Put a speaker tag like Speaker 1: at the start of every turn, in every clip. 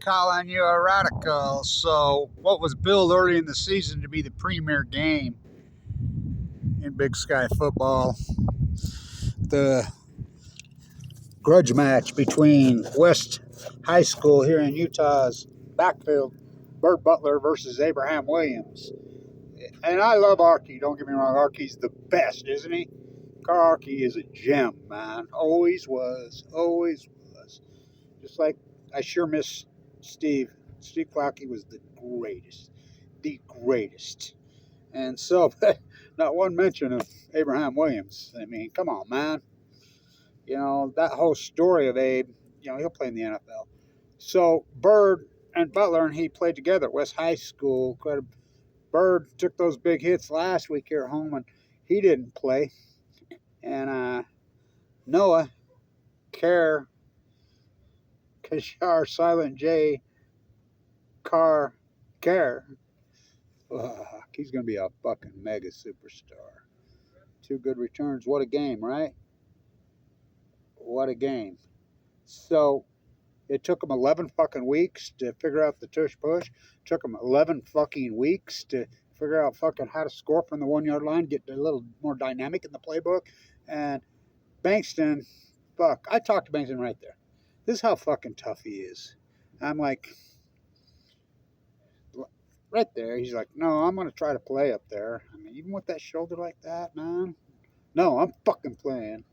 Speaker 1: Calling you a radical. So, what was billed early in the season to be the premier game in Big Sky football, the grudge match between West High School here in Utah's backfield, Bird Butler versus Abraham Williams. And I love Archie, don't get me wrong, Archie's the best, isn't he? Archie is a gem, man. Always was, always was. Just like I sure miss Steve. Steve Clarkey was the greatest. The greatest. And so, not one mention of Abraham Williams. I mean, come on, man. You know, that whole story of Abe, he'll play in the NFL. So, Bird and Butler and he played together at West High School. Bird took those big hits last week here at home, and he didn't play. And Noah, Kashar, Silent J, Care, he's going to be a fucking mega superstar. 2 good returns. What a game, right? What a game. So it took them 11 fucking weeks to figure out the tush push. Took them 11 fucking weeks to figure out fucking how to score from the 1-yard line, get a little more dynamic in the playbook. And Bankston, I talked to Bankston right there. This is how fucking tough he is. I'm like, right there, he's like, no, I'm going to try to play up there. I mean, even with that shoulder like that, man. No, I'm fucking playing.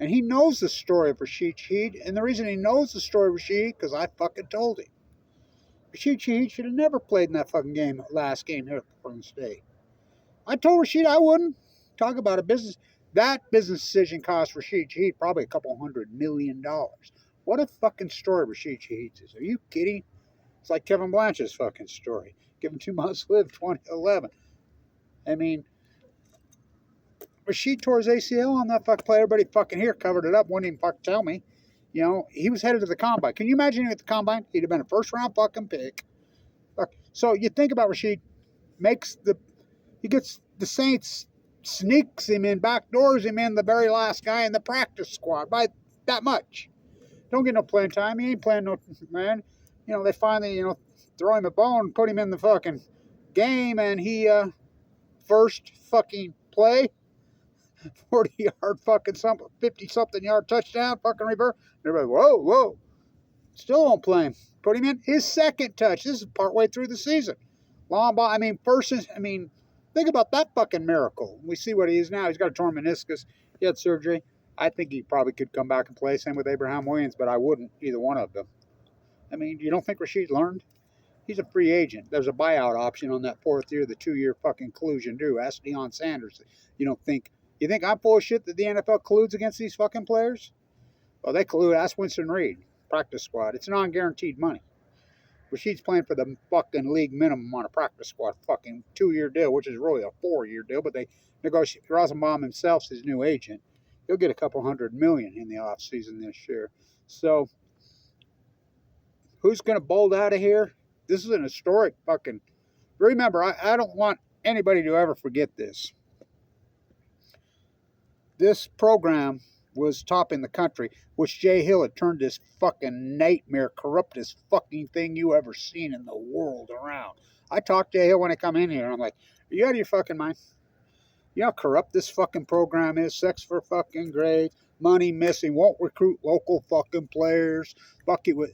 Speaker 1: And he knows the story of Rashid Shaheed. And the reason he knows the story of Rashid, because I fucking told him. Rashid Shaheed should have never played in that fucking game, last game here at Portland State. I told Rashid I wouldn't. Talk about a business. That business decision cost Rashid Shaheed probably $200 million. What a fucking story Rashid Shaheed's is. Are you kidding? It's like Kevin Blanch's fucking story. Give him 2 months to live, 2011. I mean, Rashid tore his ACL on that fucking play. Everybody fucking here covered it up. Wouldn't even fucking tell me. He was headed to the combine. Can you imagine him at the combine? He'd have been a first-round fucking pick. So you think about Rashid, he gets the Saints, sneaks him in, backdoors him in, the very last guy in the practice squad by that much. Don't get no playing time. He ain't playing no, man. They finally, throw him a bone, put him in the fucking game, and he, first fucking play, 40-yard fucking 50-something yard touchdown, fucking reverse. Everybody, whoa. Still won't play him. Put him in his second touch. This is partway through the season. Long ball. Think about that fucking miracle. We see what he is now. He's got a torn meniscus. He had surgery. I think he probably could come back and play. Same with Abraham Williams, but I wouldn't, either one of them. You don't think Rashid learned? He's a free agent. There's a buyout option on that 4th year, the 2-year fucking collusion due. Ask Deion Sanders. You think I'm full of shit that the NFL colludes against these fucking players? Well, they collude. Ask Winston Reed, practice squad. It's non-guaranteed money. Rashid's playing for the fucking league minimum on a practice squad fucking 2-year deal, which is really a 4-year deal, but they negotiate. Rosenbaum himself's his new agent. He'll get $200 million in the offseason this year. So, who's going to bolt out of here? This is an historic fucking... Remember, I don't want anybody to ever forget this. This program was top in the country, which Jay Hill had turned this fucking nightmare, corruptest fucking thing you ever seen in the world around. I talked to Jay Hill when I come in here, and I'm like, are you out of your fucking mind? You know how corrupt this fucking program is? Sex for fucking grades, money missing, won't recruit local fucking players.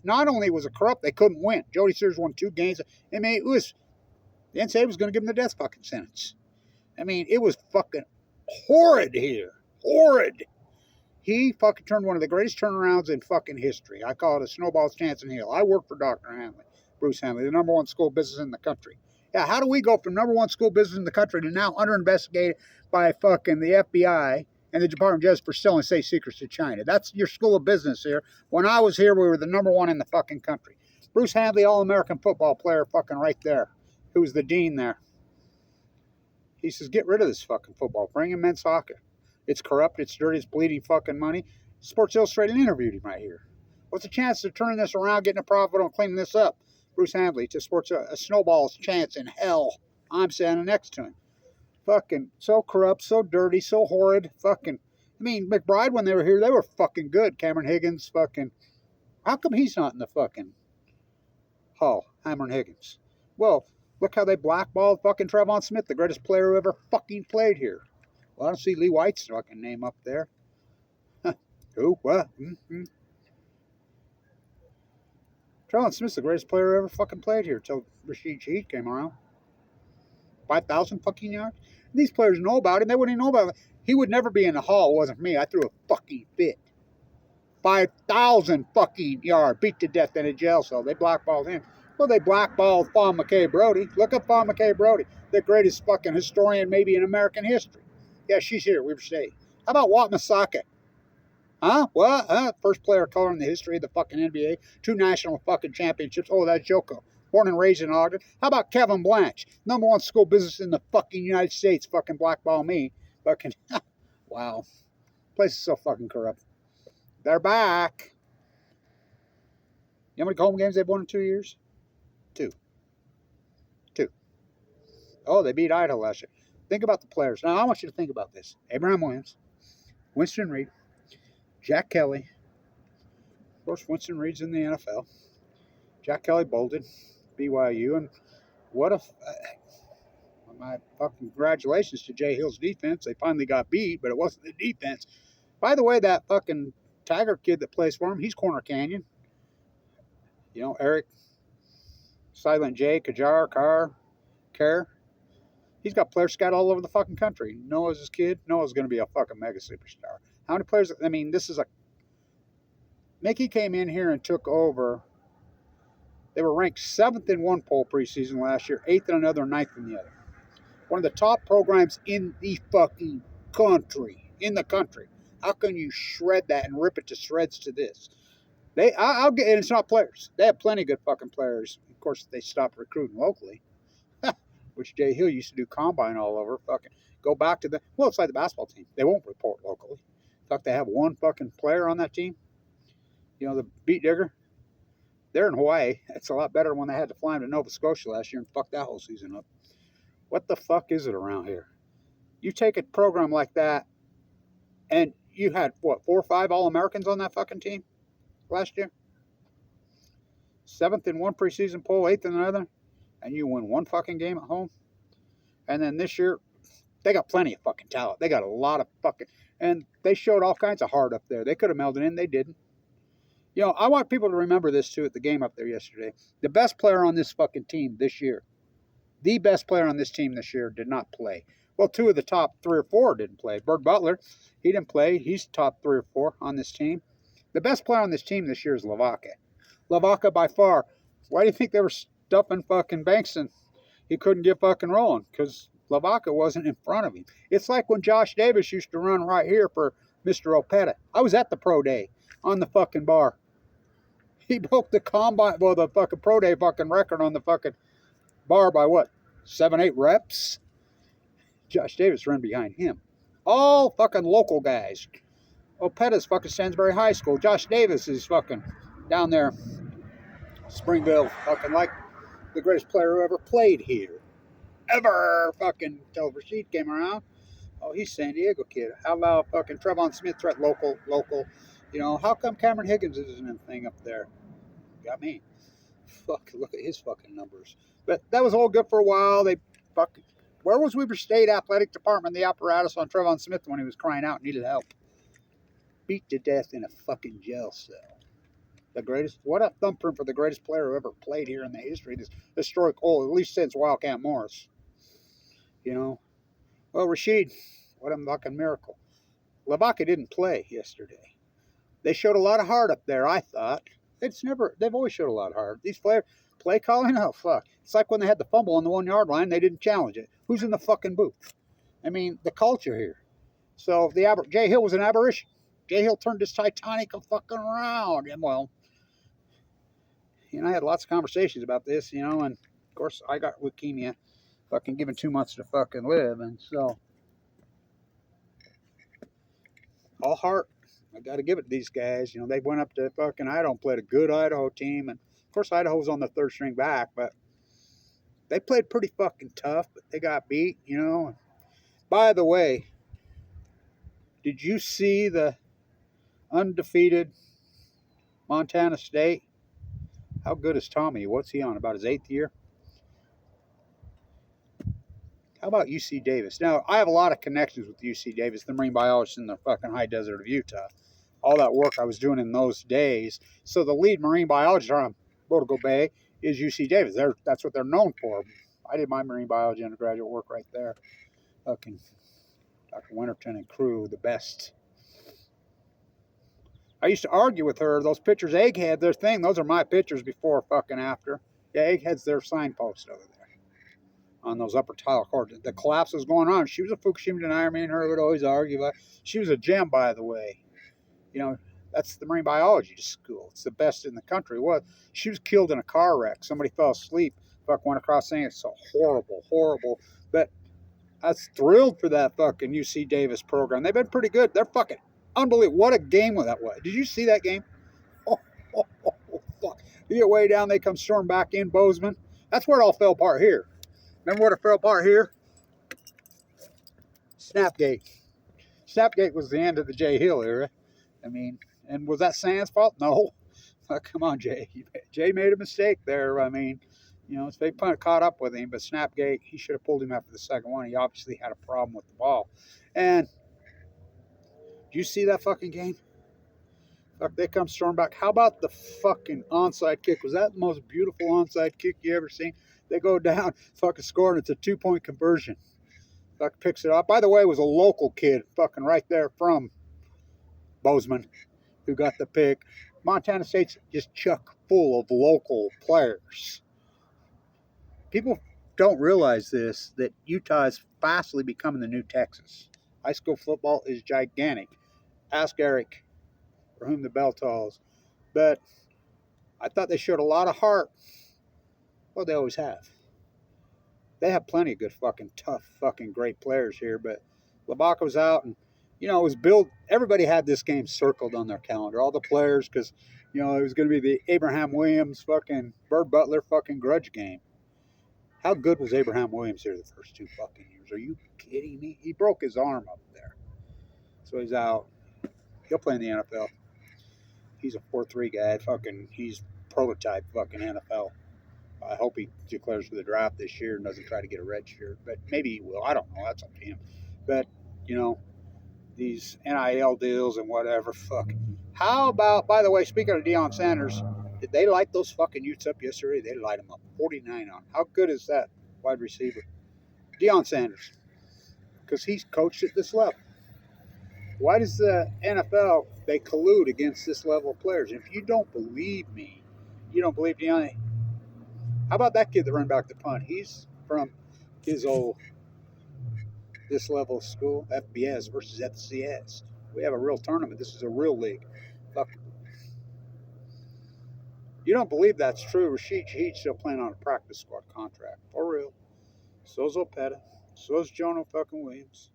Speaker 1: Not only was it corrupt, they couldn't win. Jody Sears won 2 games. The NCAA was going to give him the death fucking sentence. It was fucking horrid here. Horrid. He fucking turned one of the greatest turnarounds in fucking history. I call it a snowball's chance in hell. I work for Dr. Hanley, Bruce Hanley, the #1 school business in the country. Yeah, how do we go from #1 school business in the country to now under investigated by fucking the FBI and the Department of Justice for selling state secrets to China? That's your school of business here. When I was here, we were the #1 in the fucking country. Bruce Hanley, All-American football player, fucking right there, who was the dean there. He says, get rid of this fucking football. Bring in men's soccer. It's corrupt. It's dirty. It's bleeding fucking money. Sports Illustrated interviewed him right here. What's the chance of turning this around, getting a profit on cleaning this up? Bruce Hanley to Sports a snowball's chance in hell. I'm standing next to him. Fucking so corrupt, so dirty, so horrid. Fucking, McBride, when they were here, they were fucking good. Cameron Higgins, fucking. How come he's not in the fucking Hall, Hammer, and Higgins. Well, look how they blackballed fucking Trevon Smith, the greatest player who ever fucking played here. Well, I don't see Lee White's fucking name up there. Who? What? Trevon Smith's the greatest player who ever fucking played here until Rashid Shaheed came around. 5,000 fucking yards. These players know about him. They wouldn't even know about him. He would never be in the Hall. It wasn't for me. I threw a fucking fit. 5,000 fucking yards. Beat to death in a jail cell. They blackballed him. Well, they blackballed FAWN McKay Brody. Look up FAWN McKay Brody, the greatest fucking historian maybe in American history. Yeah, she's here. Weber State. How about Wat Masaka? Huh? What? First player of color in the history of the fucking NBA. 2 national fucking championships. Oh, that's Joko. Born and raised in Ogden. How about Kevin Blanch? #1 school business in the fucking United States. Fucking blackball me. Fucking, wow. Place is so fucking corrupt. They're back. You know how many home games they've won in 2 years? 2. Oh, they beat Idaho last year. Think about the players. Now, I want you to think about this. Abraham Williams, Winston Reed, Jack Kelly. Of course, Winston Reed's in the NFL. Jack Kelly bolted, BYU, and what a... my fucking congratulations to Jay Hill's defense. They finally got beat, but it wasn't the defense. By the way, that fucking Tiger kid that plays for him, he's Corner Canyon. You know, Eric, Silent J, Kajar, Kerr. He's got players scattered all over the fucking country. Noah's his kid. Noah's going to be a fucking mega superstar. How many players? I mean, this is a... Mickey came in here and took over. They were ranked 7th in one poll preseason last year, 8th in another, 9th in the other. One of the top programs in the fucking country. In the country. How can you shred that and rip it to shreds to this? I'll get, and it's not players. They have plenty of good fucking players. Of course, they stopped recruiting locally. Which Jay Hill used to do combine all over. Fucking go back to well, it's like the basketball team. They won't report locally. In fact, they have one fucking player on that team. You know, the beat digger. They're in Hawaii. It's a lot better than when they had to fly him to Nova Scotia last year and fuck that whole season up. What the fuck is it around here? You take a program like that, and you had, what, 4 or 5 All-Americans on that fucking team last year? 7th in one preseason poll, 8th in another. And you win one fucking game at home. And then this year, they got plenty of fucking talent. They got a lot of fucking... And they showed all kinds of heart up there. They could have melded in. They didn't. You know, I want people to remember this, too, at the game up there yesterday. The best player on this fucking team this year, the best player on this team this year did not play. Well, 2 of the top 3 or 4 didn't play. Bird Butler, he didn't play. He's top 3 or 4 on this team. The best player on this team this year is Lavaka. Lavaka by far. Why do you think they were stuffing fucking Bankston? He couldn't get fucking rolling because Lavaka wasn't in front of him. It's like when Josh Davis used to run right here for Mr. Opeta. I was at the pro day on the fucking bar. He broke the combine, well, the fucking pro day fucking record on the fucking bar by what? 7, 8 reps? Josh Davis ran behind him. All fucking local guys. Opeta's fucking Stansbury High School. Josh Davis is fucking down there, Springville, fucking like the greatest player who ever played here. Ever fucking until Rashid came around. Oh, he's San Diego kid. How about fucking Trevon Smith, threat local? You know, how come Cameron Higgins isn't anything up there? Got me. Fuck, look at his fucking numbers. But that was all good for a while. They fucking... Where was Weber State Athletic Department, the apparatus on Trevon Smith when he was crying out and needed help? Beat to death in a fucking jail cell. The greatest, what a thumbprint for the greatest player who ever played here in the history of this historic hole, at least since Wildcat Morris. You know? Well, Rashid, what a fucking miracle. Lavaka didn't play yesterday. They showed a lot of heart up there, I thought. They've always showed a lot of heart. These players, play calling, oh fuck. It's like when they had the fumble on the 1 yard line, they didn't challenge it. Who's in the fucking booth? I mean, the culture here. So, Jay Hill was an aberration. Jay Hill turned this Titanic fucking around. And well, you know, I had lots of conversations about this, you know, and of course I got leukemia, fucking given 2 months to fucking live, and so all heart. I got to give it to these guys. You know, they went up to fucking Idaho and played a good Idaho team, and of course Idaho's on the 3rd string back, but they played pretty fucking tough, but they got beat, you know. By the way, did you see the undefeated Montana State? How good is Tommy? What's he on? About his 8th year? How about UC Davis? Now, I have a lot of connections with UC Davis, the marine biologist in the fucking high desert of Utah. All that work I was doing in those days. So the lead marine biologist on Botago Bay is UC Davis. That's what they're known for. I did my marine biology undergraduate work right there. Fucking Dr. Winterton and crew, the best. I used to argue with her. Those pictures Egghead, their thing, those are my pictures before fucking after. Yeah, Egghead's their signpost over there on those upper tile courts. The collapse was going on. She was a Fukushima denier. Me and her would always argue about. She was a gem, by the way. You know, that's the marine biology school. It's the best in the country. What? She was killed in a car wreck. Somebody fell asleep. Fuck, went across saying it's so horrible, horrible. But I was thrilled for that fucking UC Davis program. They've been pretty good. They're fucking unbelievable. What a game that was. Did you see that game? Oh, fuck. You get way down, they come storm back in Bozeman. That's where it all fell apart here. Remember what it fell apart here? Snapgate. Snapgate was the end of the Jay Hill era. I mean, and was that Sand's fault? No. Come on, Jay. Jay made a mistake there. I mean, you know, they caught up with him, but Snapgate, he should have pulled him after the second one. He obviously had a problem with the ball. And do you see that fucking game? Fuck, they come storm back. How about the fucking onside kick? Was that the most beautiful onside kick you ever seen? They go down, fucking score, and it's a 2-point conversion. Fuck, picks it up. By the way, it was a local kid fucking right there from Bozeman who got the pick. Montana State's just chock full of local players. People don't realize this, that Utah is fastly becoming the new Texas. High school football is gigantic. Ask Eric, for whom the bell tolls. But I thought they showed a lot of heart. Well, they always have. They have plenty of good fucking tough fucking great players here, but Labaka was out, and you know, it was built. Everybody had this game circled on their calendar, all the players, because you know it was going to be the Abraham Williams fucking Bird Butler fucking grudge game. How good was Abraham Williams here the first 2 fucking years? Are you kidding me? He broke his arm up there, so he's out. He'll play in the NFL. He's a 4-3 guy. Fucking, he's prototype fucking NFL. I hope he declares for the draft this year and doesn't try to get a red shirt, but maybe he will. I don't know. That's up to him. But, you know, these NIL deals and whatever, fuck. How about, by the way, speaking of Deion Sanders, did they light those fucking Utes up yesterday? They light them up. 49 on. How good is that wide receiver? Deion Sanders. Because he's coached at this level. Why does the NFL, they collude against this level of players? And if you don't believe me, you don't believe Deion. How about that kid that ran back the punt? He's from his old, this level of school, FBS versus FCS. We have a real tournament. This is a real league. Fuck. You don't believe that's true. Rashid Shaheed's still playing on a practice squad contract. For real. So's Opeta. So's Jonah fucking Williams.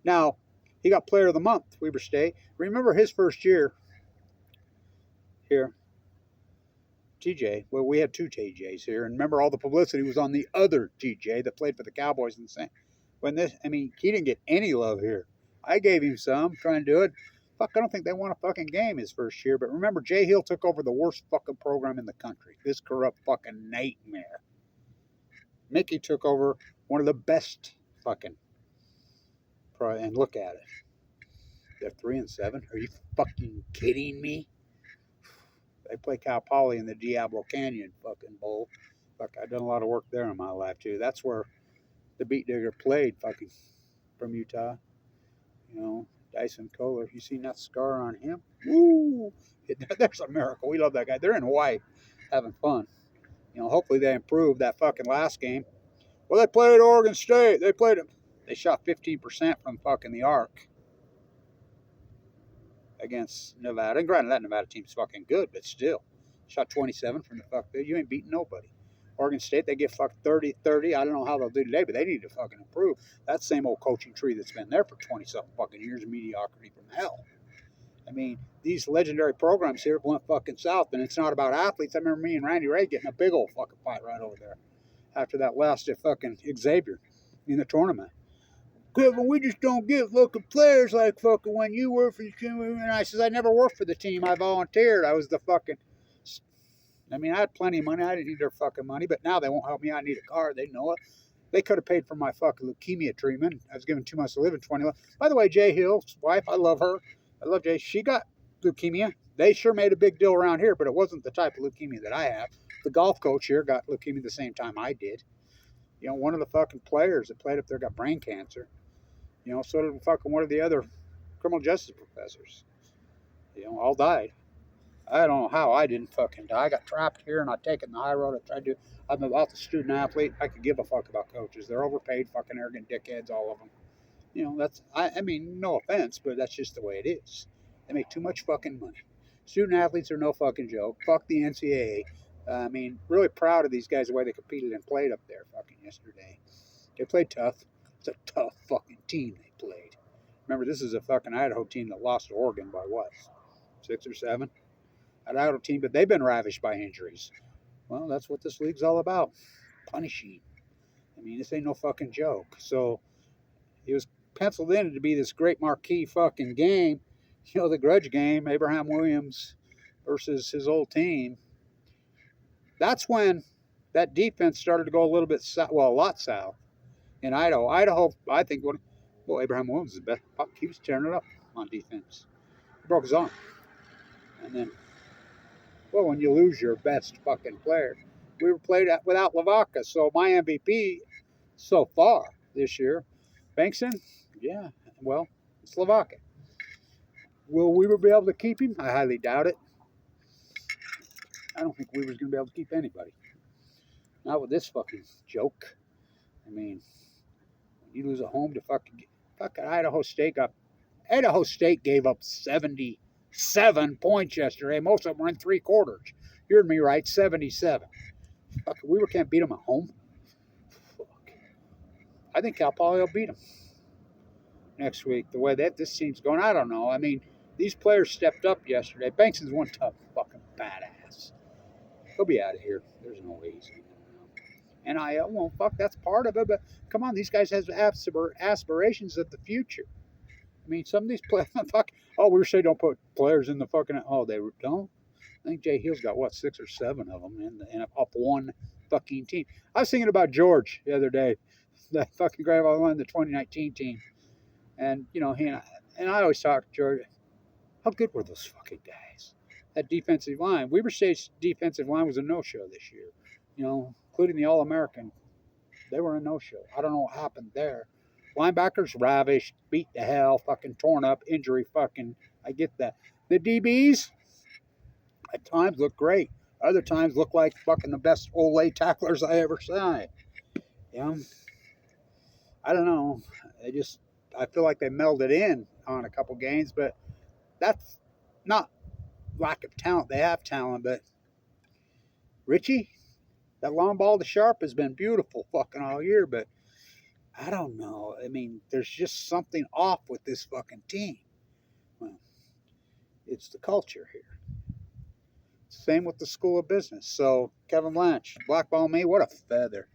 Speaker 1: Now, he got player of the month, Weber State. Remember his first year here. TJ. Well, we had 2 TJs here. And remember all the publicity was on the other TJ that played for the Cowboys and the same. When this, I mean, he didn't get any love here. I gave him some, trying to do it. Fuck, I don't think they won a fucking game his first year. But remember, Jay Hill took over the worst fucking program in the country. This corrupt fucking nightmare. Mickey took over one of the best fucking. And look at it. They're 3-7. Are you fucking kidding me? They play Cal Poly in the Diablo Canyon fucking bowl. Fuck, I've done a lot of work there in my life too. That's where the Beat Digger played fucking from Utah. You know, Dyson Kohler. You seen that scar on him? Woo! There's a miracle. We love that guy. They're in Hawaii having fun. You know, hopefully they improve that fucking last game. Well, they played Oregon State. They shot 15% from fucking the arc against Nevada. And granted, that Nevada team's fucking good, but still. Shot 27 from the fuck. You ain't beating nobody. Oregon State, they get fucked 30-30. I don't know how they'll do today, but they need to fucking improve. That same old coaching tree that's been there for 20-something fucking years of mediocrity from hell. I mean, these legendary programs here went fucking south, and it's not about athletes. I remember me and Randy Ray getting a big old fucking fight right over there after that last at fucking Xavier in the tournament. Kevin, we just don't get fucking players like fucking when you work for the team. And I says, I never worked for the team. I volunteered. I was the fucking, I mean, I had plenty of money. I didn't need their fucking money, but now they won't help me. I need a car. They know it. They could have paid for my fucking leukemia treatment. I was given 2 months to live in 2011. By the way, Jay Hill's wife, I love her. I love Jay. She got leukemia. They sure made a big deal around here, but it wasn't the type of leukemia that I have. The golf coach here got leukemia the same time I did. You know, one of the fucking players that played up there got brain cancer. You know, so did fucking one of the other criminal justice professors. You know, all died. I don't know how I didn't fucking die. I got trapped here and I've taken the high road. I'm about the student athlete. I could give a fuck about coaches. They're overpaid, fucking arrogant dickheads, all of them. You know, I mean, no offense, but that's just the way it is. They make too much fucking money. Student athletes are no fucking joke. Fuck the NCAA. I mean, really proud of these guys, the way they competed and played up there fucking yesterday. They played tough. It's a tough fucking team they played. Remember, this is a fucking Idaho team that lost to Oregon by what? 6 or 7? An Idaho team, but they've been ravished by injuries. Well, that's what this league's all about. Punishing. I mean, this ain't no fucking joke. So, it was penciled in to be this great marquee fucking game. You know, the grudge game, Abraham Williams versus his old team. That's when that defense started to go a little bit south, well, a lot south in Idaho. Idaho, I think, well, Abraham Williams is the best. He was tearing it up on defense. He broke his arm. And then, well, when you lose your best fucking player, we were played without Lavaca. So my MVP so far this year, Bankson, yeah, well, it's Lavaca. Will Weber be able to keep him? I highly doubt it. I don't think Weber's going to be able to keep anybody. Not with this fucking joke. I mean, you lose at home to fucking Idaho State. Idaho State gave up 77 points yesterday. Most of them were in 3 quarters. You heard me right, 77. Fuck, Weber can't beat them at home. Fuck. I think Cal Poly will beat them next week. The way that this team's going, I don't know. I mean, these players stepped up yesterday. Bankson's one tough fucking badass. He'll be out of here. There's no way he's going to. And well, fuck, that's part of it. But come on, these guys have aspirations of the future. I mean, some of these players, fuck. Oh, we were saying don't put players in the fucking. Oh, they don't. I think Jay Hill's got what 6 or 7 of them in up one fucking team. I was thinking about George the other day, that fucking guy on the 2019 team, and you know and I always talk to George. How good were those fucking guys? That defensive line. Weber State's defensive line was a no-show this year. You know, including the All-American. They were a no-show. I don't know what happened there. Linebackers ravished, beat to hell, fucking torn up, injury fucking. I get that. The DBs at times look great. Other times look like fucking the best Olay tacklers I ever saw. You know, I don't know. I feel like they melded in on a couple games, but that's not lack of talent. They have talent, but Richie, that long ball to Sharp has been beautiful fucking all year, but I don't know. I mean, there's just something off with this fucking team. Well, it's the culture here. Same with the School of Business. So, Kevin Blanch, blackball me, what a feather.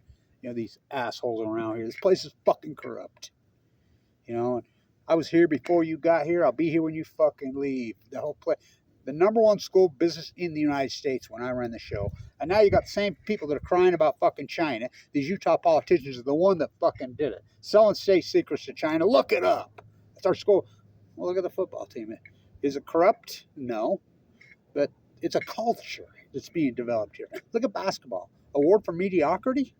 Speaker 1: You know, these assholes around here. This place is fucking corrupt. You know, I was here before you got here. I'll be here when you fucking leave. The whole place. The #1 school business in the United States when I ran the show. And now you got the same people that are crying about fucking China. These Utah politicians are the one that fucking did it. Selling state secrets to China. Look it up. That's our school. Well, look at the football team. Is it corrupt? No. But it's a culture that's being developed here. Look at basketball. Award for mediocrity?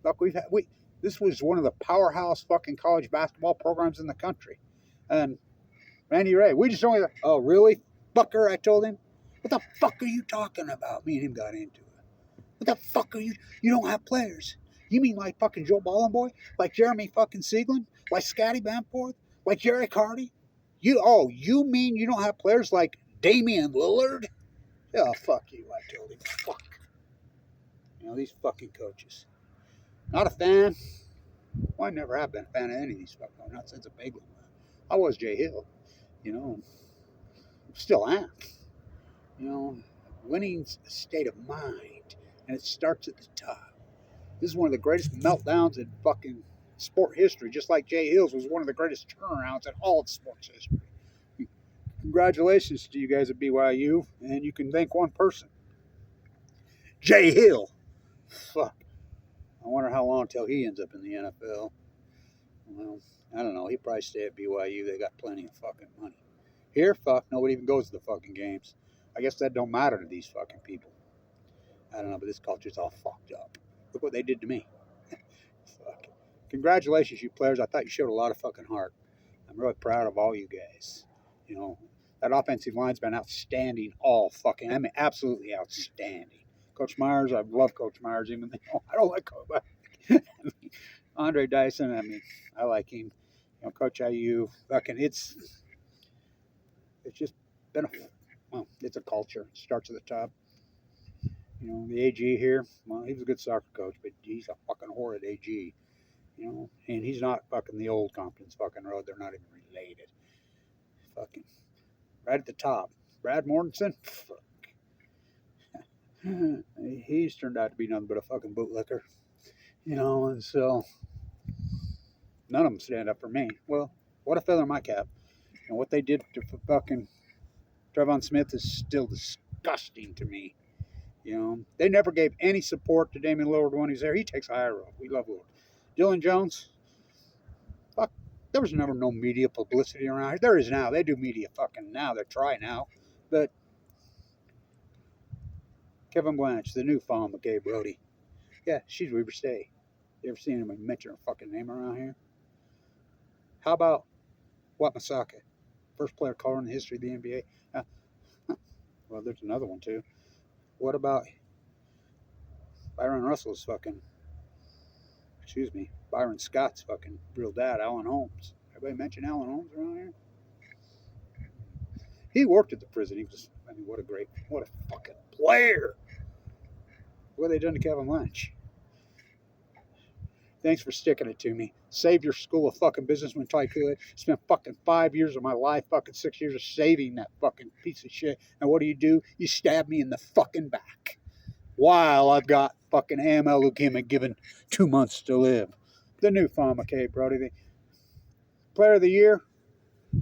Speaker 1: Look, this was one of the powerhouse fucking college basketball programs in the country. And Randy Ray, we just only, oh, really? Fucker, I told him. What the fuck are you talking about? Me and him got into it. What the fuck are you don't have players. You mean like fucking Joe Ballenboy? Like Jeremy fucking Sieglin? Like Scotty Bamforth? Like Jerry Hardy? You mean you don't have players like Damian Lillard? Oh, fuck you, I told him. Fuck. You know, these fucking coaches. Not a fan. Well, I never have been a fan of any of these fucking, not since a big one. I was Jay Hill, you know. Still am. You know, winning's a state of mind, and it starts at the top. This is one of the greatest meltdowns in fucking sport history, just like Jay Hill's was one of the greatest turnarounds in all of sports history. Congratulations to you guys at BYU, and you can thank one person. Jay Hill. Fuck. I wonder how long till he ends up in the NFL. Well, I don't know. He'd probably stay at BYU. They got plenty of fucking money. Here, fuck, nobody even goes to the fucking games. I guess that don't matter to these fucking people. I don't know, but this culture's all fucked up. Look what they did to me. Fuck. Congratulations, you players. I thought you showed a lot of fucking heart. I'm really proud of all you guys. You know, that offensive line's been outstanding all fucking, I mean, absolutely outstanding. Coach Myers, I love Coach Myers, even though I don't like Coach Myers. Andre Dyson, I mean, I like him. You know, Coach IU, fucking, it's just been it's a culture. It starts at the top. You know, the AG here, well, he was a good soccer coach, but he's a fucking horrid AG. You know, and he's not fucking the old Compton's fucking road. They're not even related. Fucking right at the top. Brad Mortensen, fuck. He's turned out to be nothing but a fucking bootlicker. You know, and so none of them stand up for me. Well, what a feather in my cap. And what they did to fucking Trevon Smith is still disgusting to me. You know, they never gave any support to Damian Lillard when he's there. He takes a high road. We love Lillard. Dylan Jones, fuck, there was never no media publicity around here. There is now. They do media fucking now. They're trying now. But Kevin Blanch, the new FAWN, McKay Brody. Yeah, she's Weber State. You ever seen anybody mention her fucking name around here? How about Masaka? First player caller in the history of the NBA. Well, there's another one too. What about Byron Russell's fucking, Byron Scott's fucking real dad, Alan Holmes. Everybody mention Alan Holmes around here? He worked at the prison. He was, I mean, what a fucking player. What have they done to Kevin Lynch? Thanks for sticking it to me. Saved your school of fucking businessman tycoon. Spent fucking 5 years of my life, fucking 6 years of saving that fucking piece of shit. And what do? You stab me in the fucking back. While I've got fucking AML leukemia given 2 months to live. The new FAWN, McKay Brody. The player of the year,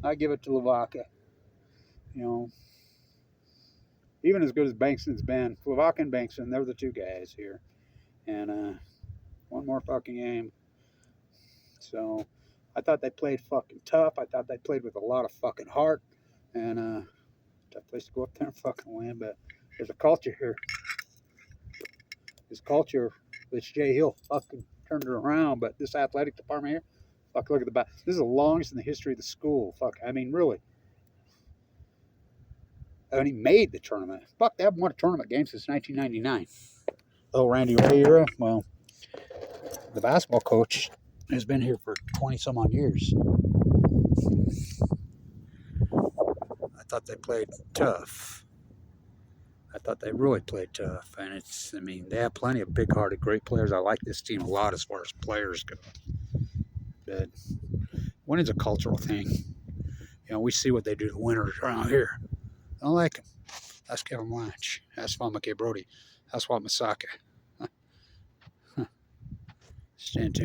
Speaker 1: I give it to Lavaca. You know, even as good as Bankston's been, Lavaca and Bankston, they're the two guys here. And one more fucking game. So I thought they played fucking tough. I thought they played with a lot of fucking heart. And tough place to go up there and fucking win. But there's a culture here. This culture, which Jay Hill fucking turned it around. But this athletic department here, fuck, look at the back. This is the longest in the history of the school. Fuck, I mean, really. And he made the tournament. Fuck, they haven't won a tournament game since 1999. Oh, Randy Ray era? Well, the basketball coach has been here for 20 some odd years. I thought they played tough. I thought they really played tough. And I mean, they have plenty of big-hearted, great players. I like this team a lot as far as players go. But winning's a cultural thing. You know, we see what they do to winners around here. I don't like them. That's Kevin Blanch. That's FAWN, McKay Brody. That's what Masaka. Stand tuned.